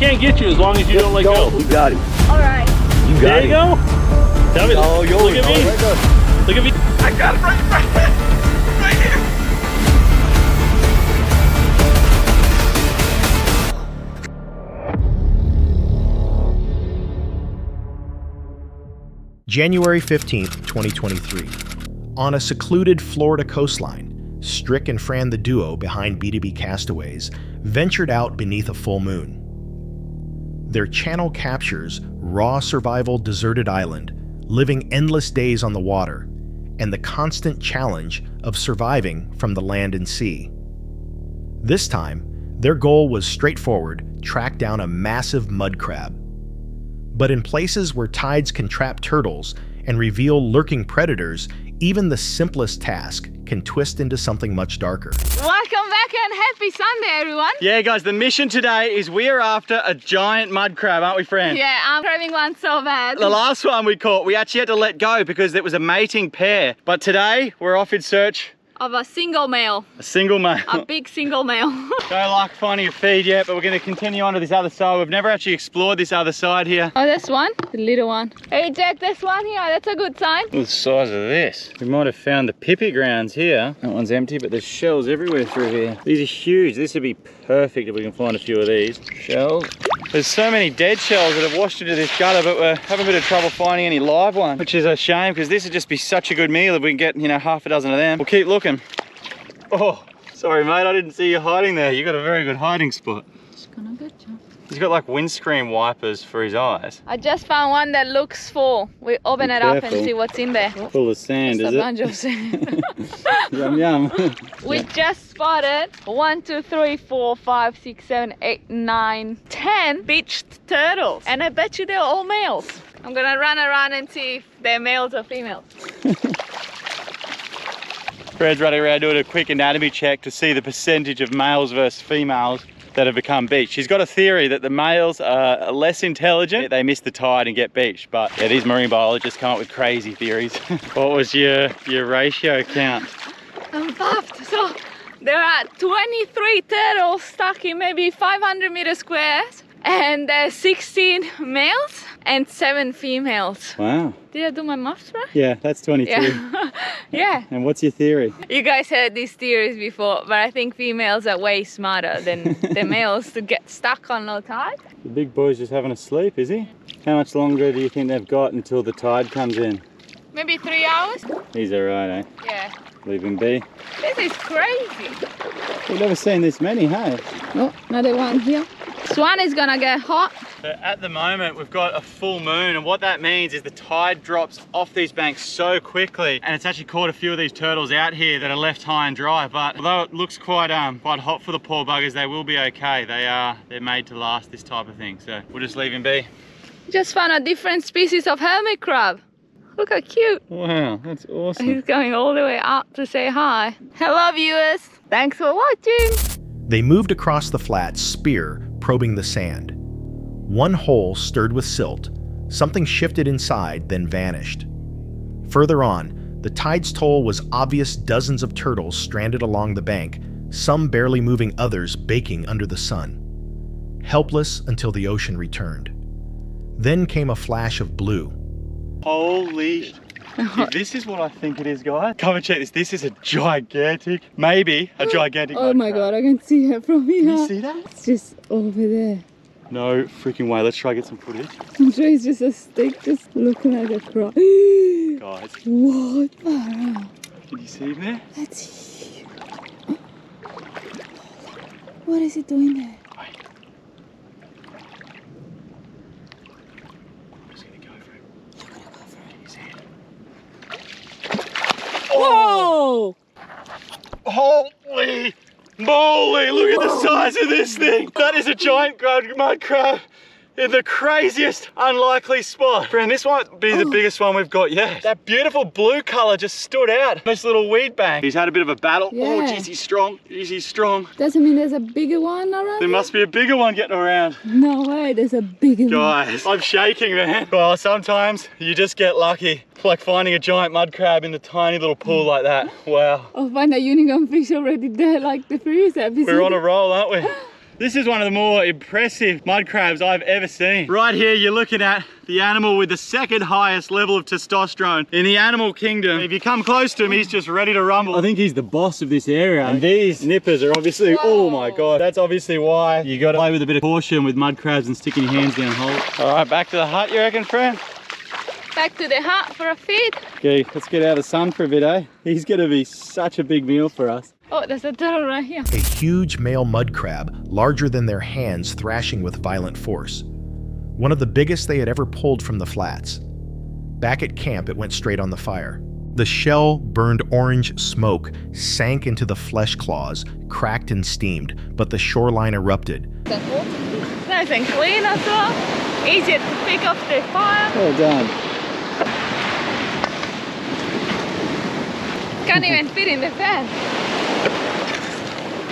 can't get you as long as you don't let go. You got it. All right. You got There it. you go. Tell me. Oh, yo, Look at me. Look at me. I got it right here. January 15th, 2023. On a secluded Florida coastline, Strick and Fran the duo behind B2B Castaways ventured out beneath a full moon. Their channel captures raw survival deserted island, living endless days on the water, and the constant challenge of surviving from the land and sea. This time, their goal was straightforward: track down a massive mud crab. But in places where tides can trap turtles and reveal lurking predators, even the simplest task can twist into something much darker. Welcome back and happy Sunday, everyone. Yeah, guys, the mission today is we are after a giant mud crab, aren't we, Fran? Yeah, I'm craving one so bad. The last one we caught, we actually had to let go because it was a mating pair. But today, we're off in search Of a single male. a single male. A big single male. Don't like finding a feed yet, but we're going to continue on to this other side. We've never actually explored this other side here. Oh, this one? The little one. Hey, Jack, this one here, that's a good sign. Look at the size of this. We might have found the pippy grounds here. That one's empty, but there's shells everywhere through here. These are huge. This would be perfect if we can find a few of these. Shells. There's so many dead shells that have washed into this gutter, but we're having a bit of trouble finding any live ones, which is a shame because this would just be such a good meal if we can get, you know, half a dozen of them. We'll keep looking. Oh, sorry, mate. I didn't see you hiding there. You got a very good hiding spot. It's gonna get you. He's got like windscreen wipers for his eyes. I just found one that looks full. We open it up and careful. see what's in there. Full of sand, Just is a it? bunch of sand. Yum, yum. We just spotted 1, 2, 3, 4, 5, 6, 7, 8, 9, 10 beached turtles. And I bet you they're all males. I'm gonna run around and see if they're males or females. Fred's running around doing a quick anatomy check to see the percentage of males versus females that have become beached. He's got a theory that the males are less intelligent, they miss the tide and get beached. But yeah, these marine biologists come up with crazy theories. What was your ratio count? I'm puffed. So there are 23 turtles stuck in maybe 500 meter squares, and there's 16 males and 7 females. Wow. Did I do my maths right? Yeah, that's 22. Yeah. Yeah. And what's your theory? You guys heard these theories before, but I think females are way smarter than the males to get stuck on low tide. The big boy's just having a sleep, is he? How much longer do you think they've got until the tide comes in? Maybe 3 hours? He's alright, eh? Yeah. Leave him be. This is crazy. We've never seen this many, hey? Oh, another one here. Swan is gonna get hot. So at the moment we've got a full moon, and what that means is the tide drops off these banks so quickly, and it's actually caught a few of these turtles out here that are left high and dry. But although it looks quite hot for the poor buggers, they will be okay. They're made to last this type of thing, so we'll just leave him be. Just found a different species of hermit crab. Look how cute. Wow, that's awesome. He's going all the way up to say hi. Hello viewers, thanks for watching. They moved across the flat, spear probing the sand. One hole stirred with silt. Something shifted inside, then vanished. Further on, the tide's toll was obvious. Dozens of turtles stranded along the bank, some barely moving, others baking under the sun. Helpless until the ocean returned. Then came a flash of blue. Holy, dude, this is what I think it is, guys. Come and check this. This is a gigantic, maybe a gigantic Oh my god, I can see it from here. Can you see that? It's just over there. No freaking way. Let's try to get some footage. I'm sure it's just a stick just looking at the crab. Guys, What? Wow. can you see him there? That's huge. What is it doing there? Wait. I'm just gonna go for it. You're gonna go for it. Can you see it? Whoa! Holy moly, look at the size of this thing. That is a giant mud crab in the craziest unlikely spot. Friend, this might be the biggest one we've got yet. That beautiful blue color just stood out. This little weed bank. He's had a bit of a battle. Yeah. Oh, geez, he's strong. Geez, he's strong. Doesn't mean there's a bigger one around? There must be a bigger one getting around. No way, there's a bigger one. Guys, I'm shaking, man. Well, sometimes you just get lucky. Like finding a giant mud crab in the tiny little pool like that. Wow. I'll find a unicorn fish already there like the previous episode. We're on a roll, aren't we? This is one of the more impressive mud crabs I've ever seen. Right here, you're looking at the animal with the second highest level of testosterone in the animal kingdom. If you come close to him, he's just ready to rumble. I think he's the boss of this area. And these nippers are obviously, oh my God, that's obviously why you got to play with a bit of caution with mud crabs and sticking your hands down holes. All right, back to the hut, you reckon, friend? Back to the hut for a feed. Okay, let's get out of the sun for a bit, eh? He's gonna be such a big meal for us. Oh, there's a turtle right here. A huge male mud crab, larger than their hands, thrashing with violent force. One of the biggest they had ever pulled from the flats. Back at camp, it went straight on the fire. The shell burned orange smoke sank into the flesh claws, cracked and steamed, but the shoreline erupted. Nice and clean as well. Easy to pick up the fire. Well done. Can't even fit in the pan.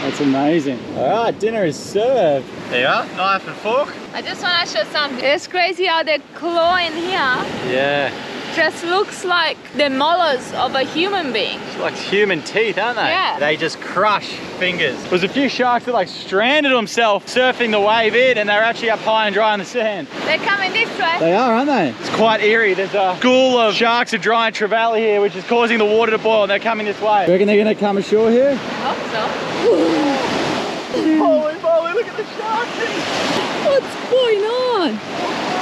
That's amazing. All right, dinner is served. There you are, knife and fork. I just want to show something. It's crazy how the claw in here Yeah. just looks like the molars of a human being. It's like human teeth, aren't they? Yeah. They just crush fingers. There's a few sharks that like stranded themselves surfing the wave in, and they're actually up high and dry on the sand. They're coming this way. They are, aren't they? It's quite eerie. There's a school of sharks are drying trevally here, which is causing the water to boil, and they're coming this way. You reckon they're gonna come ashore here? I hope so. Holy moly, look at the sharks! What's going on?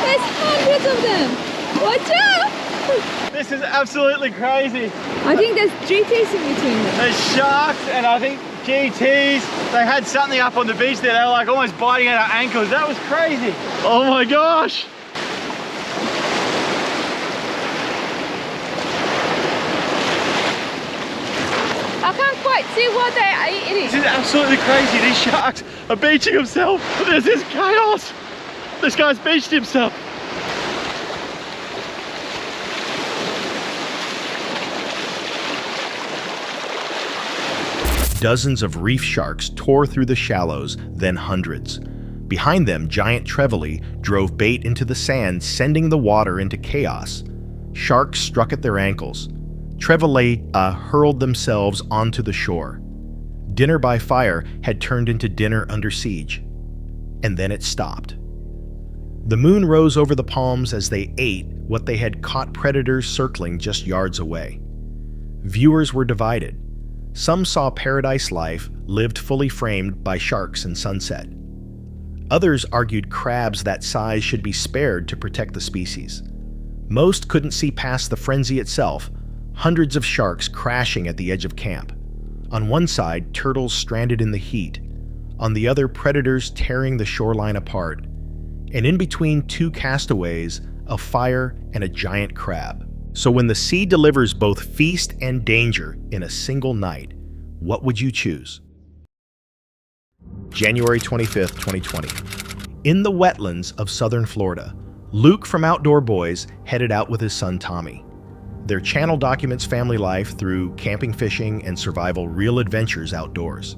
There's hundreds of them. Watch out! This is absolutely crazy. I think there's GTs in between them. There's sharks and I think GTs. They had something up on the beach there. They were like almost biting at our ankles. That was crazy. Oh my gosh. I can't quite see what they are eating. This is absolutely crazy. These sharks are beaching themselves. There's this chaos. This guy's beached himself. Dozens of reef sharks tore through the shallows, then hundreds. Behind them, giant trevally drove bait into the sand, sending the water into chaos. Sharks struck at their ankles. Trevally hurled themselves onto the shore. Dinner by fire had turned into dinner under siege. And then it stopped. The moon rose over the palms as they ate what they had caught predators circling just yards away. Viewers were divided. Some saw paradise life lived fully framed by sharks and sunset. Others argued crabs that size should be spared to protect the species. Most couldn't see past the frenzy itself, hundreds of sharks crashing at the edge of camp. On one side, turtles stranded in the heat. On the other, predators tearing the shoreline apart. And in between, two castaways, a fire, and a giant crab. So when the sea delivers both feast and danger in a single night, what would you choose? January 25th, 2020. In the wetlands of southern Florida, Luke from Outdoor Boys headed out with his son Tommy. Their channel documents family life through camping, fishing, and survival real adventures outdoors.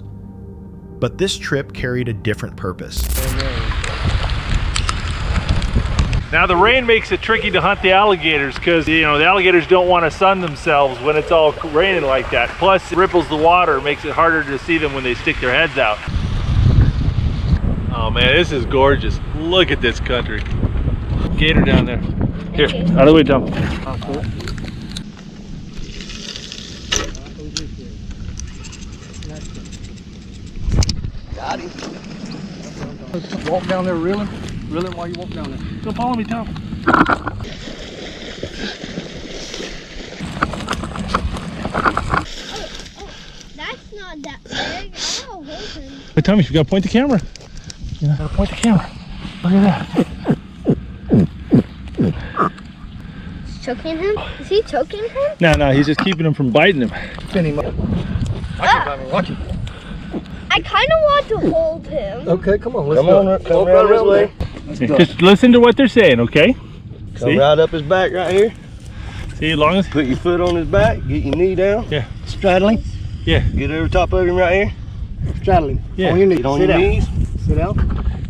But this trip carried a different purpose. Now the rain makes it tricky to hunt the alligators because, you know, the alligators don't want to sun themselves when it's all raining like that. Plus it ripples the water, makes it harder to see them when they stick their heads out. Oh man, this is gorgeous. Look at this country. Gator down there. Here, out of the way, Tom. Got him. Walk down there reeling. Reel him while you walk down there. Don't follow me, Tom. That's not that big. I'll hold him. Hey, Tommy, you gotta point the camera. You gotta point the camera. Look at that. Choking him? Is he choking him? No, he's just keeping him from biting him. Pin him up. Watch him. I kind of want to hold him. Okay, come on. Let's go. Come right this way. Let's go. Just listen to what they're saying, okay? Come See? right up his back right here. See, as long as... Put your foot on his back. Get your knee down. Yeah. Straddle him. Yeah. Get over top of him right here. Straddle him. Yeah. On your knees. Get on your knees. Sit down.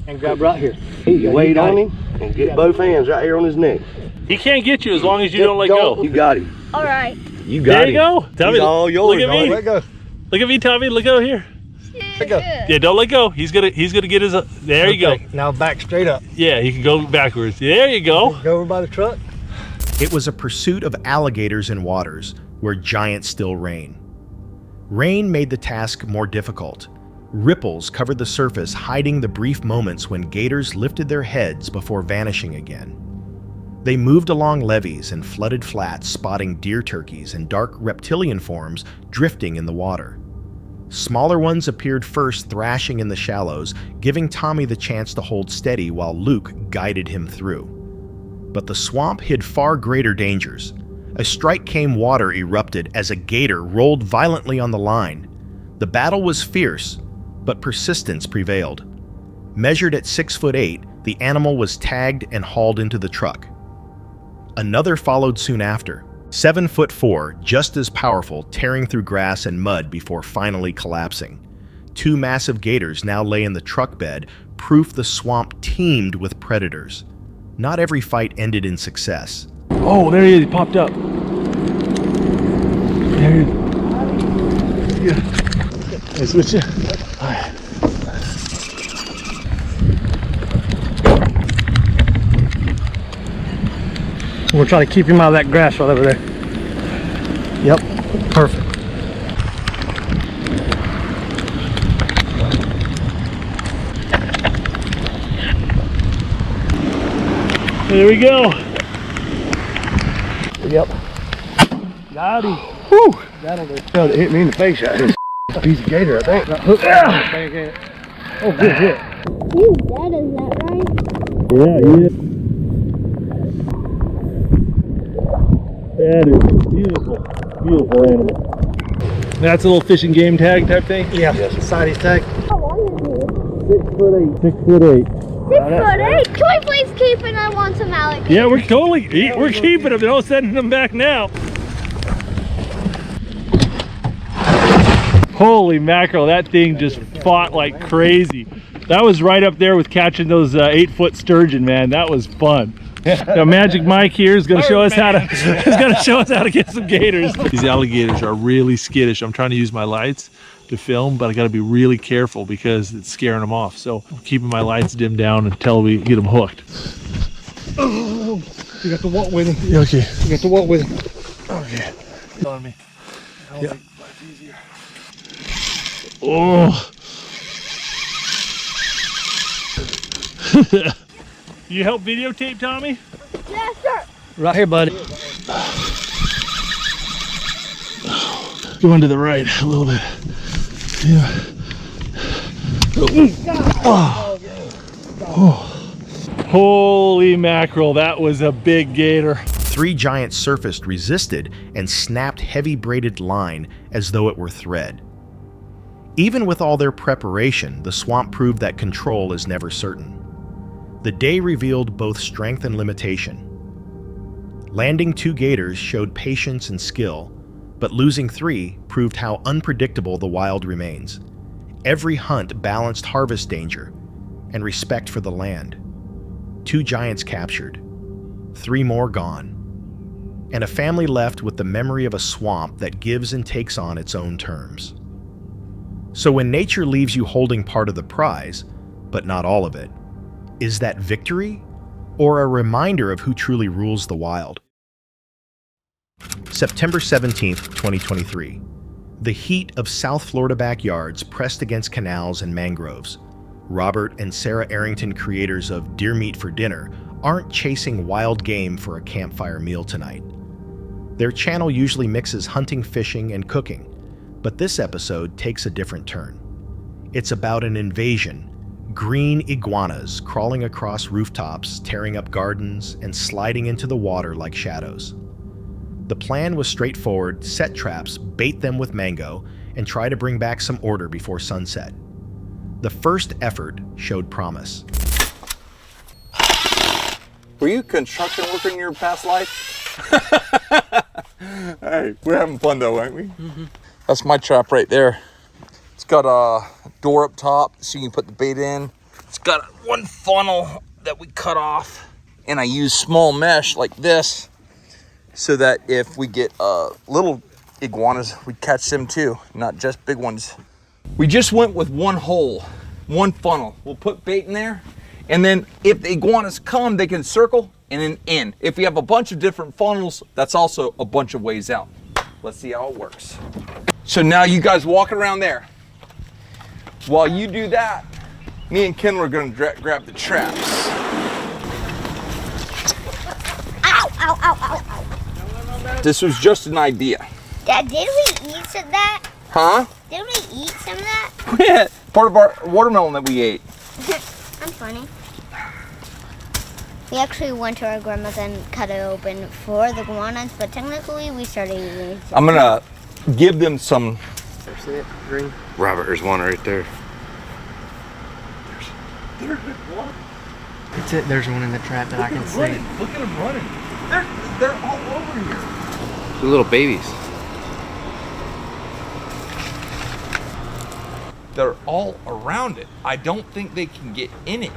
And grab right here. You weight on him and get both hands right here on his neck. He can't get you as long as you don't let go. You got him. All right. You got him. There you go. Tommy, He's all yours. look at me. Let go. Look at me, Tommy. Look over here. Good. Yeah, don't let go. He's gonna get his. There you go. Now back straight up. Yeah, he can go backwards. There you go. Go over by the truck. It was a pursuit of alligators in waters where giants still reign. Rain made the task more difficult. Ripples covered the surface, hiding the brief moments when gators lifted their heads before vanishing again. They moved along levees and flooded flats, spotting deer turkeys and dark reptilian forms drifting in the water. Smaller ones appeared first, thrashing in the shallows, giving Tommy the chance to hold steady while Luke guided him through. But the swamp hid far greater dangers. A strike-came water erupted as a gator rolled violently on the line. The battle was fierce, but persistence prevailed. Measured at 6'8", the animal was tagged and hauled into the truck. Another followed soon after, 7'4", just as powerful, tearing through grass and mud before finally collapsing. Two massive gators now lay in the truck bed, proof the swamp teemed with predators. Not every fight ended in success. Oh, there he is. He popped up. There he is. Yeah. Hey, switch it. All right. We'll try to keep him out of that grass right over there. Yep, perfect. There we go. Yep. Got him. Whew. That'll do. That hit me in the face out here. A piece of gator, I think. Got hooked. Oh, good hit. You dead, is that right? Yeah, yeah. That is beautiful, beautiful animal. That's a little fishing game tag type thing? Yeah, sighties tag. How long is it? 6'8". 6'8". 6'8". Can we please keep it? I want some alligators. Yeah, we're keeping them. They're all sending them back now. Holy mackerel, that thing just fought like crazy. That was right up there with catching those 8-foot sturgeon, man. That was fun. Now, Magic Mike here is going to show us how to get some gators. These alligators are really skittish. I'm trying to use my lights to film, but I got to be really careful because it's scaring them off. So I'm keeping my lights dimmed down until we get them hooked. Oh, you got to walk with him. Yeah, okay. You got to walk with him. Okay. On me. Yeah. Oh. You help videotape, Tommy? Yes, sir. Right here, buddy. Going to the right a little bit. Yeah. Oh. Oh. Holy mackerel, that was a big gator. 3 giants surfaced, resisted, and snapped heavy braided line as though it were thread. Even with all their preparation, the swamp proved that control is never certain. The day revealed both strength and limitation. Landing 2 gators showed patience and skill, but losing 3 proved how unpredictable the wild remains. Every hunt balanced harvest danger and respect for the land. 2 giants captured, 3 more gone, and a family left with the memory of a swamp that gives and takes on its own terms. So when nature leaves you holding part of the prize, but not all of it, is that victory or a reminder of who truly rules the wild? September 17th, 2023. The heat of South Florida backyards pressed against canals and mangroves. Robert and Sarah Arrington, creators of Deer Meat for Dinner, aren't chasing wild game for a campfire meal tonight. Their channel usually mixes hunting, fishing, and cooking, but this episode takes a different turn. It's about an invasion. Green iguanas crawling across rooftops, tearing up gardens, and sliding into the water like shadows. The plan was straightforward: set traps, bait them with mango, and try to bring back some order before sunset. The first effort showed promise. Were you a construction worker in your past life? Hey, we're having fun though, aren't we? Mm-hmm. That's my trap right there. It's got a door up top so you can put the bait in. It's got one funnel that we cut off, and I use small mesh like this so that if we get little iguanas, we catch them too, not just big ones. We just went with one hole, one funnel. We'll put bait in there, and then if the iguanas come, they can circle and then in. If we have a bunch of different funnels, that's also a bunch of ways out. Let's see how it works. So now you guys walk around there. While you do that, me and Ken are gonna grab the traps. Ow, ow, ow, ow, ow. This was just an idea. Dad, did we eat some of that? Huh? Did we eat some of that? Part of our watermelon that we ate. I'm funny. We actually went to our grandma's and cut it open for the iguanas, but technically we started eating it. I'm gonna give them some. See it? Green. Robert, there's one right there. That's it. There's one in the trap that I can see. Look at them running. They're all over here. The little babies. They're all around it. I don't think they can get in it.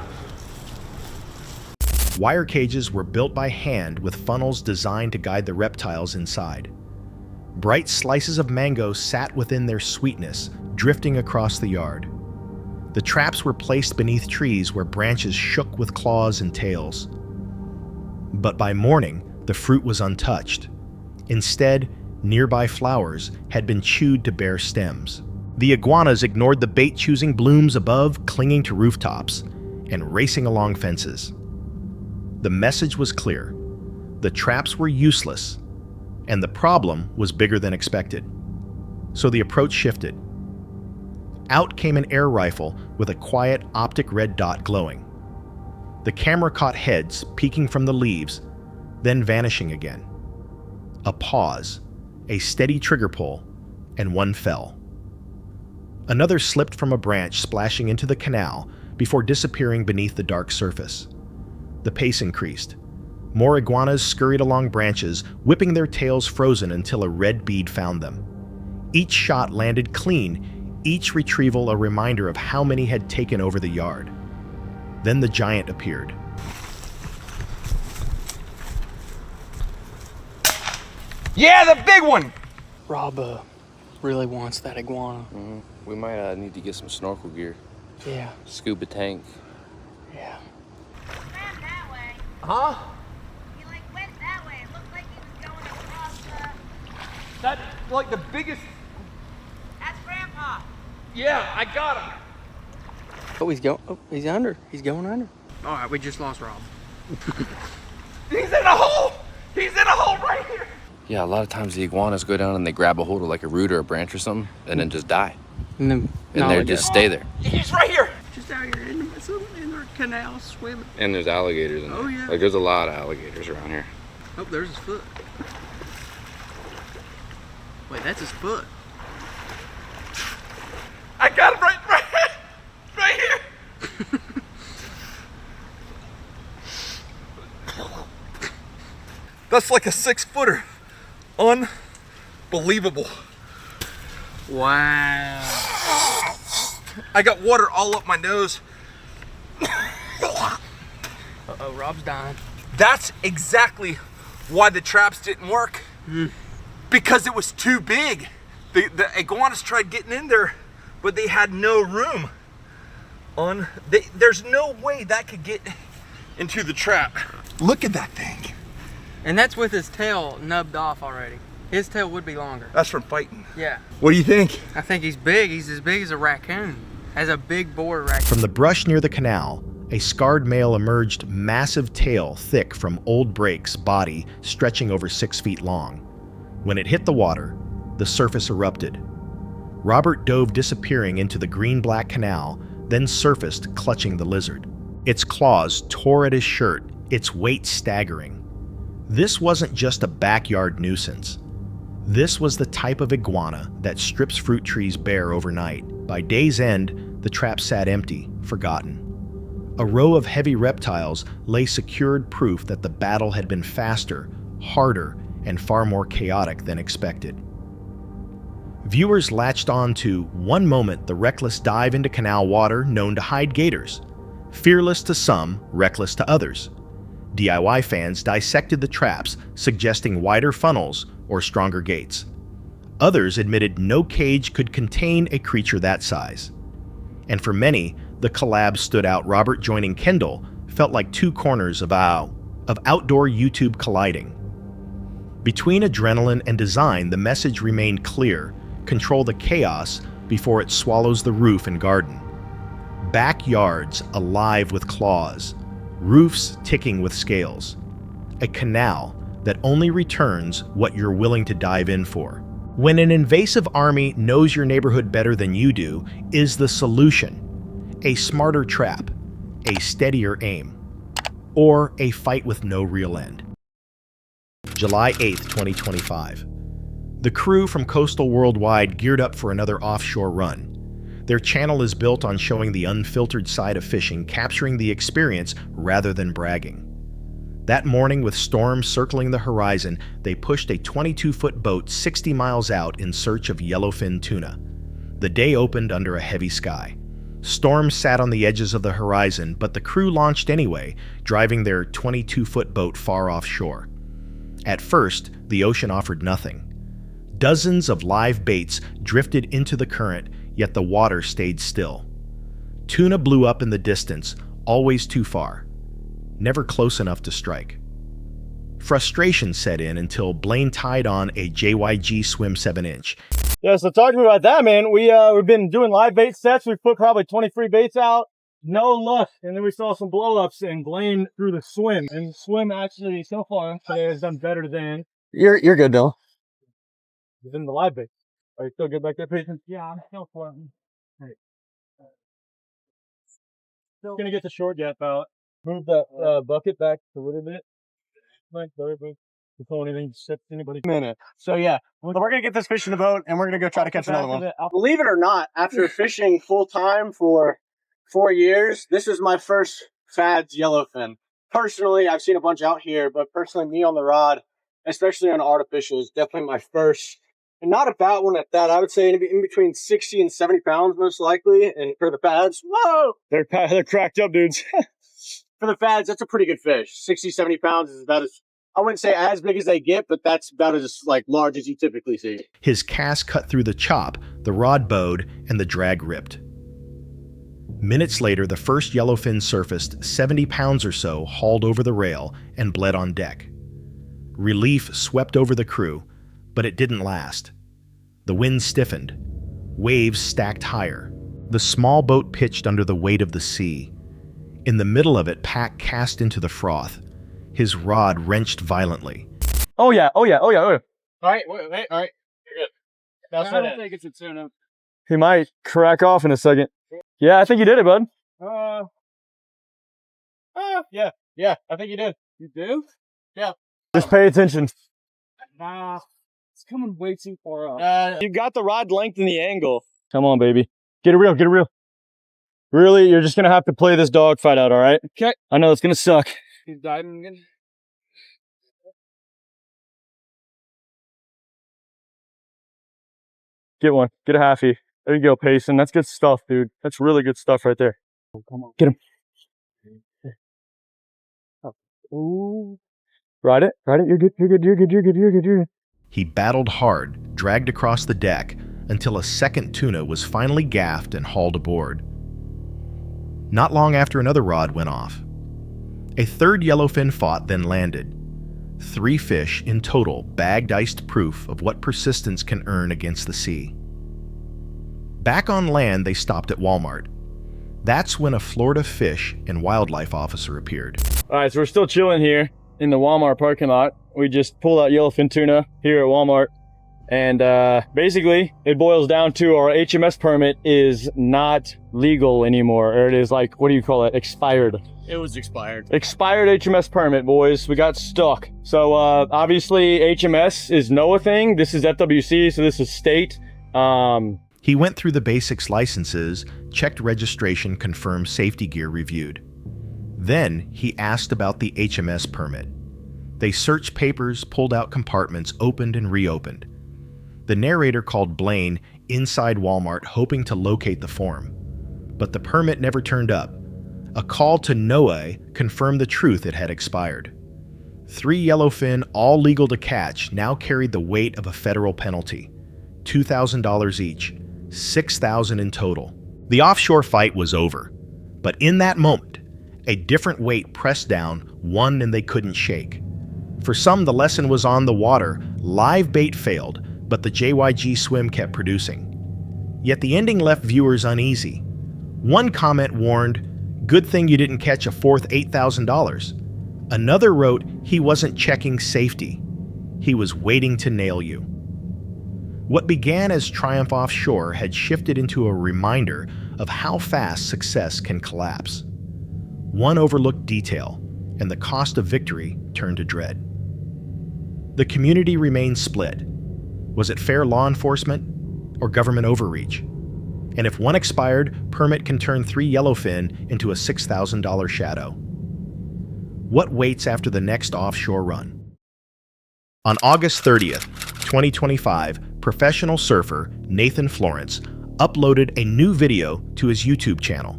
Wire cages were built by hand with funnels designed to guide the reptiles inside. Bright slices of mango sat within their sweetness, drifting across the yard. The traps were placed beneath trees where branches shook with claws and tails. But by morning, the fruit was untouched. Instead, nearby flowers had been chewed to bare stems. The iguanas ignored the bait-choosing blooms above, clinging to rooftops and racing along fences. The message was clear. The traps were useless, and the problem was bigger than expected. So the approach shifted. Out came an air rifle with a quiet optic red dot glowing. The camera caught heads peeking from the leaves, then vanishing again. A pause, a steady trigger pull, and one fell. Another slipped from a branch, splashing into the canal before disappearing beneath the dark surface. The pace increased. More iguanas scurried along branches, whipping their tails frozen until a red bead found them. Each shot landed clean, each retrieval a reminder of how many had taken over the yard. Then the giant appeared. Yeah, the big one! Rob really wants that iguana. We might need to get some snorkel gear. Yeah. Scuba tank. Yeah. Swam that way. Huh? He went that way. It looked like he was going across the... That's like the biggest. That's Grandpa. Yeah, I got him. Oh, he's under. He's going under. All right, we just lost Rob. He's in a hole! He's in a hole right here! Yeah, a lot of times the iguanas go down and they grab a hold of like a root or a branch or something and then just die. And they just stay there. He's right here! Just out here in the canal swimming. And there's alligators in there. Oh, yeah. Like there's a lot of alligators around here. Oh, there's his foot. Wait, that's his foot. I got him right here! That's like a 6-footer. Unbelievable. Wow. I got water all up my nose. Uh-oh, Rob's dying. That's exactly why the traps didn't work. Because it was too big. The iguanas tried getting in there, but they had no room. There's no way that could get into the trap. Look at that thing. And that's with his tail nubbed off already. His tail would be longer. That's from fighting. Yeah. What do you think? I think he's big. He's as big as a raccoon. Has a big bore raccoon. From the brush near the canal, a scarred male emerged, massive tail thick from old brakes, body stretching over 6 feet long. When it hit the water, the surface erupted. Robert dove, disappearing into the green-black canal, then surfaced, clutching the lizard. Its claws tore at his shirt, its weight staggering. This wasn't just a backyard nuisance. This was the type of iguana that strips fruit trees bare overnight. By day's end, the trap sat empty, forgotten. A row of heavy reptiles lay secured, proof that the battle had been faster, harder, and far more chaotic than expected. Viewers latched on to, one moment, the reckless dive into canal water known to hide gators. Fearless to some, reckless to others. DIY fans dissected the traps, suggesting wider funnels or stronger gates. Others admitted no cage could contain a creature that size. And for many, the collab stood out. Robert joining Kendall felt like two corners of outdoor YouTube colliding. Between adrenaline and design, the message remained clear: control the chaos before it swallows the roof and garden. Backyards alive with claws, roofs ticking with scales. A canal that only returns what you're willing to dive in for. When an invasive army knows your neighborhood better than you do, is the solution a smarter trap, a steadier aim, or a fight with no real end? July 8th, 2025. The crew from Coastal Worldwide geared up for another offshore run. Their channel is built on showing the unfiltered side of fishing, capturing the experience rather than bragging. That morning, with storms circling the horizon, they pushed a 22-foot boat 60 miles out in search of yellowfin tuna. The day opened under a heavy sky. Storms sat on the edges of the horizon, but the crew launched anyway, driving their 22-foot boat far offshore. At first, the ocean offered nothing. Dozens of live baits drifted into the current, yet the water stayed still. Tuna blew up in the distance, always too far, never close enough to strike. Frustration set in until Blaine tied on a JYG Swim 7-inch. Yeah, so talk to me about that, man. We've been doing live bait sets. We've put probably 23 baits out. No luck. And then we saw some blow-ups and Blaine through the swim. And the swim actually, so far, today has done better than... You're good, Dylan. Than the live bait. Are you still good back there, patient? Yeah, I'm still floating. Right. Still gonna get the short gap out. Move that bucket back a little bit. Like, before anything sets anybody. Minute. So yeah, we're gonna get this fish in the boat and we're gonna go try to catch another one. Believe it or not, after fishing full time for 4 years, this is my first Fads yellowfin. Personally, I've seen a bunch out here, but personally, me on the rod, especially on artificial, is definitely my first. And not a bad one at that. I would say in between 60 and 70 pounds, most likely. And for the Fads, whoa! They're cracked up, dudes. For the Fads, that's a pretty good fish. 60, 70 pounds is about as, I wouldn't say as big as they get, but that's about as like large as you typically see. His cast cut through the chop, the rod bowed, and the drag ripped. Minutes later, the first yellowfin surfaced, 70 pounds or so, hauled over the rail and bled on deck. Relief swept over the crew, but it didn't last. The wind stiffened. Waves stacked higher. The small boat pitched under the weight of the sea. In the middle of it, Pack cast into the froth. His rod wrenched violently. Oh yeah. All right, wait, all right. You're good. I don't think it's a tuna. He might crack off in a second. Yeah, I think you did it, bud. Yeah, I think you did. You do? Yeah. Just pay attention. Nah, it's coming way too far up. You got the rod length and the angle. Come on, baby. Get it real, get it real. Really, you're just gonna have to play this dog fight out, all right? Okay. I know it's gonna suck. He's diving again. Get one. Get a halfie. There you go, Payson. That's good stuff, dude. That's really good stuff right there. Oh, come on. Get him. Oh. Ooh. Ride it. You're good. He battled hard, dragged across the deck, until a second tuna was finally gaffed and hauled aboard. Not long after, another rod went off. A third yellowfin fought, then landed. 3 fish in total, bagged iced proof of what persistence can earn against the sea. Back on land, they stopped at Walmart. That's when a Florida fish and wildlife officer appeared. All right, so we're still chilling here in the Walmart parking lot. We just pulled out yellowfin tuna here at Walmart. And basically, it boils down to our HMS permit is not legal anymore. Or it is like, what do you call it? Expired. It was expired. Expired HMS permit, boys. We got stuck. So obviously, HMS is NOAA thing. This is FWC, so this is state. He went through the basics licenses, checked registration, confirmed safety gear reviewed. Then he asked about the HMS permit. They searched papers, pulled out compartments, opened and reopened. The narrator called Blaine inside Walmart, hoping to locate the form. But the permit never turned up. A call to NOAA confirmed the truth: it had expired. 3 yellowfin, all legal to catch, now carried the weight of a federal penalty. $2,000 each, $6,000 in total. The offshore fight was over, but in that moment, a different weight pressed down one and they couldn't shake. For some, the lesson was on the water. Live bait failed, but the JYG swim kept producing. Yet the ending left viewers uneasy. One comment warned, "Good thing you didn't catch a fourth $8,000. Another wrote he wasn't checking safety. He was waiting to nail you. What began as triumph offshore had shifted into a reminder of how fast success can collapse. One overlooked detail, and the cost of victory turned to dread. The community remained split. Was it fair law enforcement or government overreach? And if one expired, permit can turn 3 yellowfin into a $6,000 shadow. What waits after the next offshore run? On August 30th, 2025, professional surfer Nathan Florence uploaded a new video to his YouTube channel.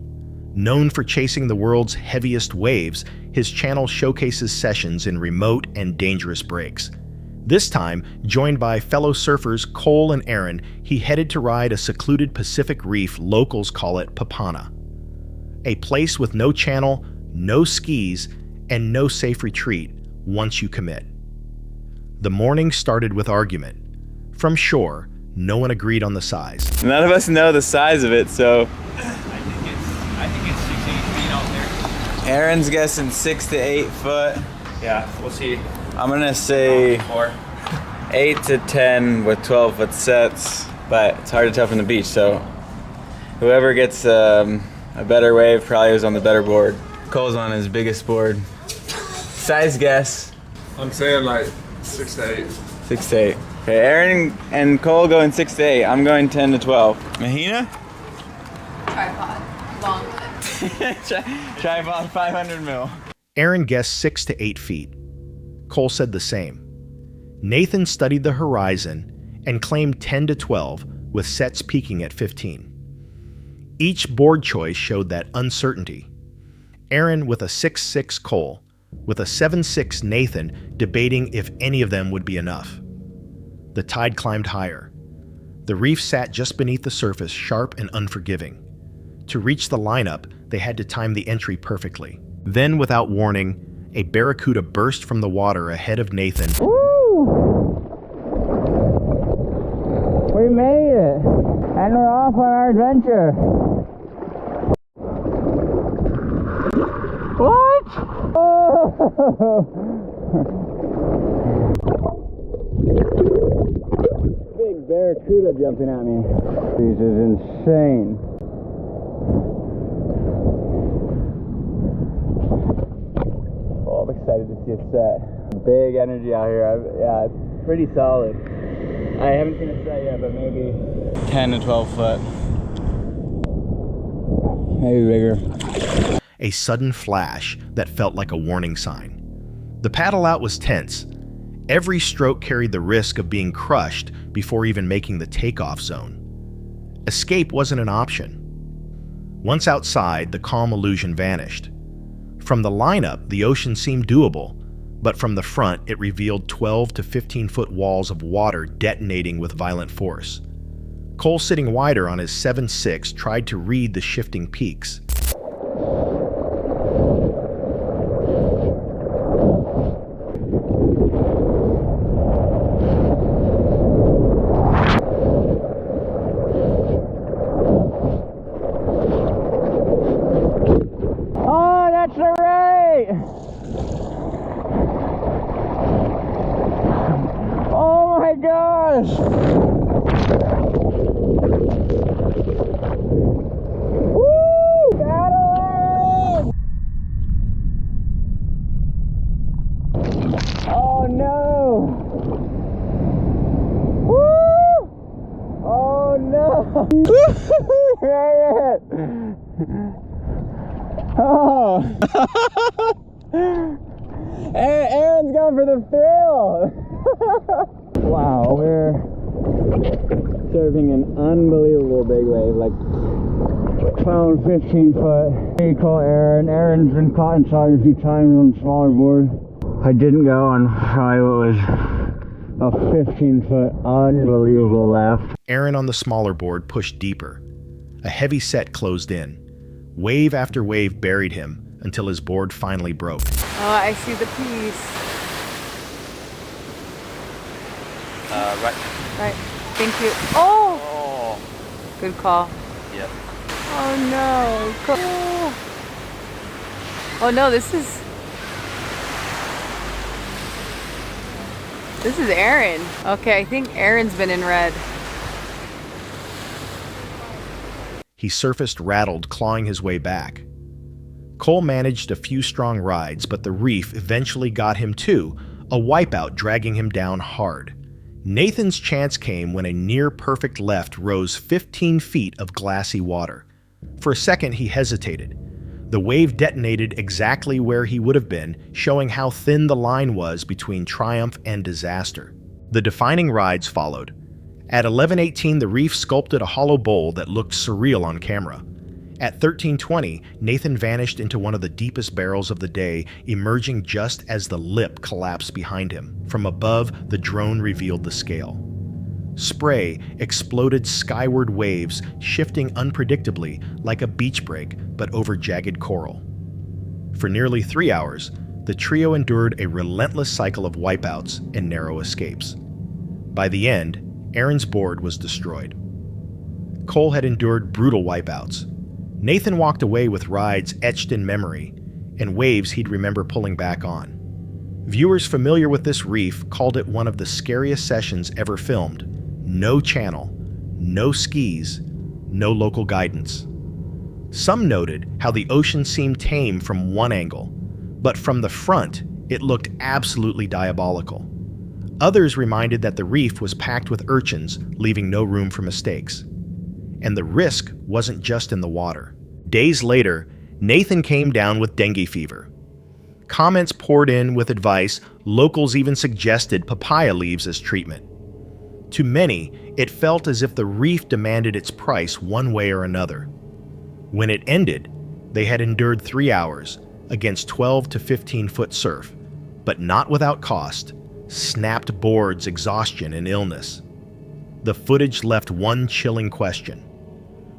Known for chasing the world's heaviest waves, his channel showcases sessions in remote and dangerous breaks. This time, joined by fellow surfers Cole and Aaron, he headed to ride a secluded Pacific reef locals call it Papana. A place with no channel, no skis, and no safe retreat once you commit. The morning started with argument. From shore, no one agreed on the size. None of us know the size of it, so. I think it's 6 to 8 feet out there. Aaron's guessing 6 to 8 foot. Yeah, we'll see. I'm gonna say 4. 8 to 10 with 12-foot sets, but it's hard to tell from the beach, so whoever gets a better wave probably was on the better board. Cole's on his biggest board. Size guess. I'm saying like 6 to 8. 6 to 8. Okay, Aaron and Cole going 6 to 8. I'm going 10 to 12. Mahina? Tripod. Long one. Tripod 500 mil. Aaron guessed 6 to 8 feet. Cole said the same. Nathan studied the horizon and claimed 10 to 12, with sets peaking at 15. Each board choice showed that uncertainty. Aaron with a 6'6", Cole, with a 7'6", Nathan, debating if any of them would be enough. The tide climbed higher. The reef sat just beneath the surface, sharp and unforgiving. To reach the lineup, they had to time the entry perfectly. Then, without warning, a barracuda burst from the water ahead of Nathan. Woo! We made it! And we're off on our adventure! What? Oh! Big barracuda jumping at me. This is insane. Oh, I'm excited to see it set. Big energy out here. Yeah, it's pretty solid. I haven't seen it set yet, but maybe 10 to 12 foot. Maybe bigger. A sudden flash that felt like a warning sign. The paddle out was tense. Every stroke carried the risk of being crushed before even making the takeoff zone. Escape wasn't an option. Once outside, the calm illusion vanished. From the lineup, the ocean seemed doable, but from the front, it revealed 12 to 15-foot walls of water detonating with violent force. Cole, sitting wider on his 7'6", tried to read the shifting peaks. Oh! Aaron's going for the thrill! Wow, we're surfing an unbelievable big wave, like 12, 15 foot. Hey, call Aaron. Aaron's been caught inside a few times on smaller boards. I didn't go on probably what was A 15-foot unbelievable laugh. Aaron on the smaller board pushed deeper. A heavy set closed in. Wave after wave buried him until his board finally broke. Oh, I see the piece. Right. Right. Thank you. Oh! Good call. Yep. Oh no. Oh no, this is Aaron. Okay, I think Aaron's been in red. He surfaced rattled, clawing his way back. Cole managed a few strong rides, but the reef eventually got him too, a wipeout dragging him down hard. Nathan's chance came when a near-perfect left rose 15 feet of glassy water. For a second, he hesitated. The wave detonated exactly where he would have been, showing how thin the line was between triumph and disaster. The defining rides followed. At 11:18, the reef sculpted a hollow bowl that looked surreal on camera. At 13:20, Nathan vanished into one of the deepest barrels of the day, emerging just as the lip collapsed behind him. From above, the drone revealed the scale. Spray exploded skyward waves, shifting unpredictably like a beach break, but over jagged coral. For nearly 3 hours, the trio endured a relentless cycle of wipeouts and narrow escapes. By the end, Aaron's board was destroyed. Cole had endured brutal wipeouts. Nathan walked away with rides etched in memory and waves he'd remember pulling back on. Viewers familiar with this reef called it one of the scariest sessions ever filmed. No channel, no skis, no local guidance. Some noted how the ocean seemed tame from one angle, but from the front, it looked absolutely diabolical. Others reminded that the reef was packed with urchins, leaving no room for mistakes. And the risk wasn't just in the water. Days later, Nathan came down with dengue fever. Comments poured in with advice, locals even suggested papaya leaves as treatment. To many, it felt as if the reef demanded its price one way or another. When it ended, they had endured 3 hours against 12 to 15-foot surf, but not without cost, snapped boards, exhaustion, and illness. The footage left one chilling question.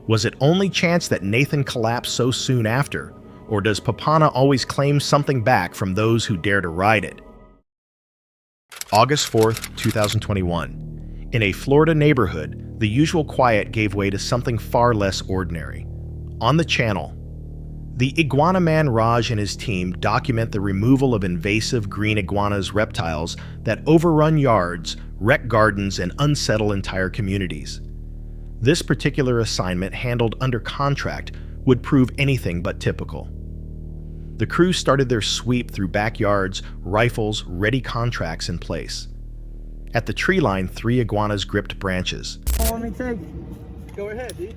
Was it only chance that Nathan collapsed so soon after, or does Papana always claim something back from those who dare to ride it? August 4th, 2021. In a Florida neighborhood, the usual quiet gave way to something far less ordinary. On the channel, the iguana man Raj and his team document the removal of invasive green iguanas reptiles that overrun yards, wreck gardens, and unsettle entire communities. This particular assignment, handled under contract, would prove anything but typical. The crew started their sweep through backyards, rifles, ready contracts in place. At the tree line, 3 iguanas gripped branches. Let me take. Go ahead, dude.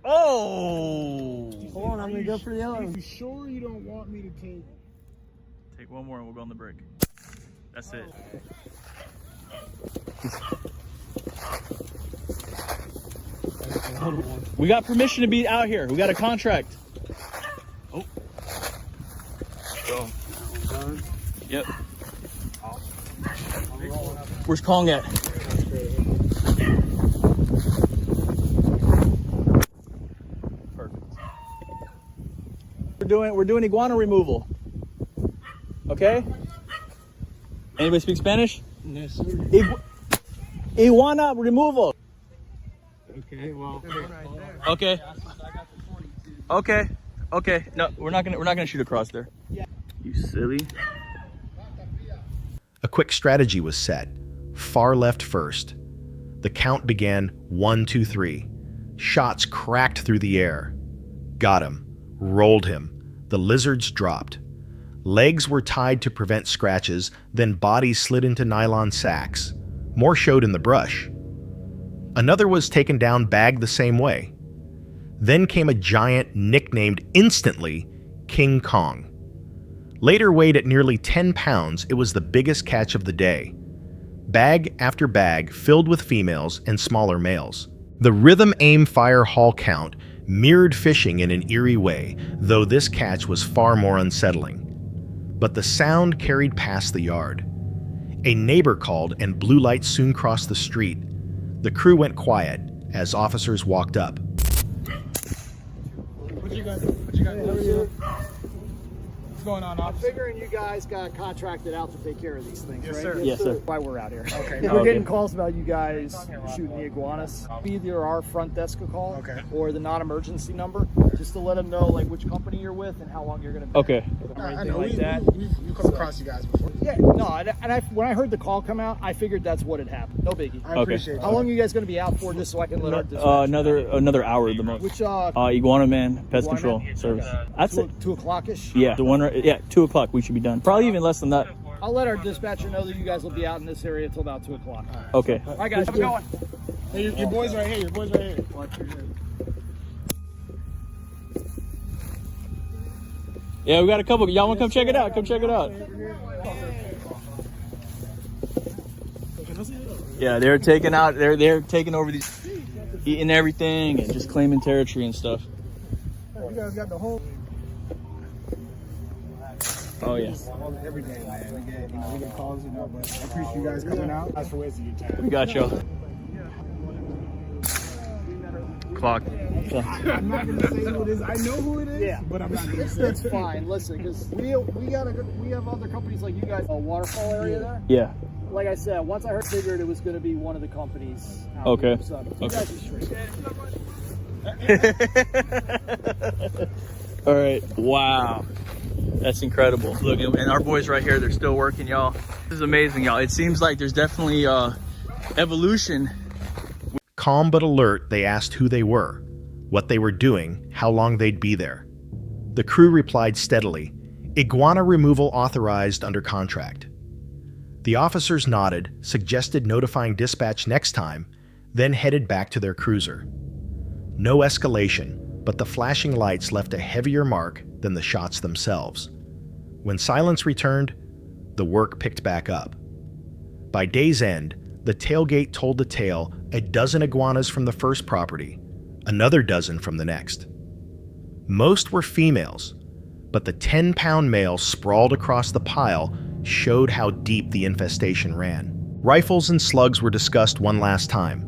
Oh! Hold on, I'm gonna go for the other one. You sure you don't want me to take? Take one more and we'll go on the break. That's it. We got permission to be out here. We got a contract. Oh. Go. Yep. Where's Kong at? Perfect. We're doing iguana removal. Okay? Anybody speak Spanish? Yes, sir. Iguana removal. Okay, well. Okay. Okay. Okay. No, we're not gonna shoot across there. You silly. A quick strategy was set. Far left first. The count began 1, 2, 3. Shots cracked through the air. Got him. Rolled him. The lizards dropped. Legs were tied to prevent scratches, then bodies slid into nylon sacks. More showed in the brush. Another was taken down, bagged the same way. Then came a giant nicknamed instantly King Kong. Later weighed at nearly 10 pounds, it was the biggest catch of the day. Bag after bag filled with females and smaller males. The rhythm, aim, fire, haul count mirrored fishing in an eerie way, though this catch was far more unsettling. But the sound carried past the yard. A neighbor called and blue lights soon crossed the street. The crew went quiet as officers walked up. What you guys do? What's going on, officer? Figuring you guys got contracted out to take care of these things, Yes, right? sir. Yes, sir. Why we're out here. Okay. We're getting calls about you guys shooting the iguanas. Either our front desk a call or the non-emergency number, just to let them know like which company you're with and how long you're going to be. Okay. Or I anything know like that. you come across you guys before. Yeah, no, when I heard the call come out, I figured that's what had happened. No biggie. I appreciate How long are you guys going to be out for, just so I can let our dispatch Another hour at the most. Which Iguana Man Pest Iguana Control Man? Service. That's it. 2 o'clock-ish? Yeah, the one. Yeah, 2 o'clock. We should be done. Probably even less than that. I'll let our dispatcher know that you guys will be out in this area until about 2 o'clock. Okay. All right, guys, I'm going. Hey, your boys right here. Your boys right here. Yeah, we got a couple. Y'all want to come check it out? Come check it out. Yeah, they're taking out. They're taking over these, eating everything and just claiming territory and stuff. You guys got the whole. Oh yeah. Every day, man. We get calls, but I appreciate you guys coming out. That's for wasting your time. We got y'all. Clock. I'm not gonna say who it is. I know who it is, but I'm not gonna say. That's fine. Listen, because we have other companies like you guys. A waterfall area there. Yeah. Like I said, once I figured it was going to be one of the companies. Out Okay. Here, so you guys are straight. All right. Wow. That's incredible. Look, and our boys right here, they're still working, y'all. This is amazing, y'all. It seems like there's definitely evolution. Calm but alert, they asked who they were, what they were doing, how long they'd be there. The crew replied steadily, "Iguana removal authorized under contract." The officers nodded, suggested notifying dispatch next time, then headed back to their cruiser. No escalation, but the flashing lights left a heavier mark than the shots themselves. When silence returned, the work picked back up. By day's end, the tailgate told the tale: a dozen iguanas from the first property, another dozen from the next. Most were females, but the 10-pound male sprawled across the pile showed how deep the infestation ran. Rifles and slugs were discussed one last time.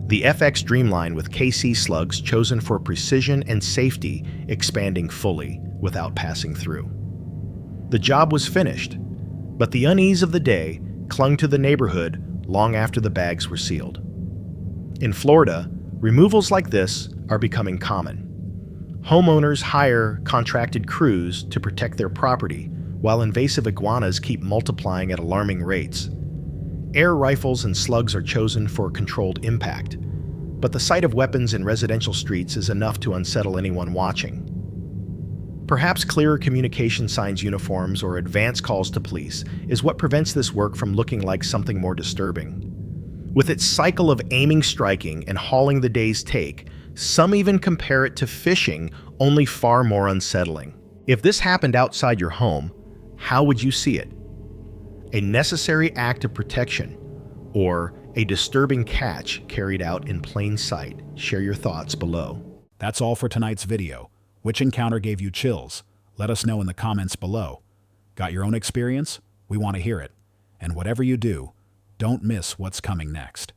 The FX Dreamline with KC slugs chosen for precision and safety, expanding fully without passing through. The job was finished, but the unease of the day clung to the neighborhood long after the bags were sealed. In Florida, removals like this are becoming common. Homeowners hire contracted crews to protect their property, while invasive iguanas keep multiplying at alarming rates. Air rifles and slugs are chosen for controlled impact, but the sight of weapons in residential streets is enough to unsettle anyone watching. Perhaps clearer communication signs, uniforms, or advance calls to police is what prevents this work from looking like something more disturbing. With its cycle of aiming, striking, and hauling the day's take, some even compare it to fishing, only far more unsettling. If this happened outside your home, how would you see it? A necessary act of protection, or a disturbing catch carried out in plain sight? Share your thoughts below. That's all for tonight's video. Which encounter gave you chills? Let us know in the comments below. Got your own experience? We want to hear it. And whatever you do, don't miss what's coming next.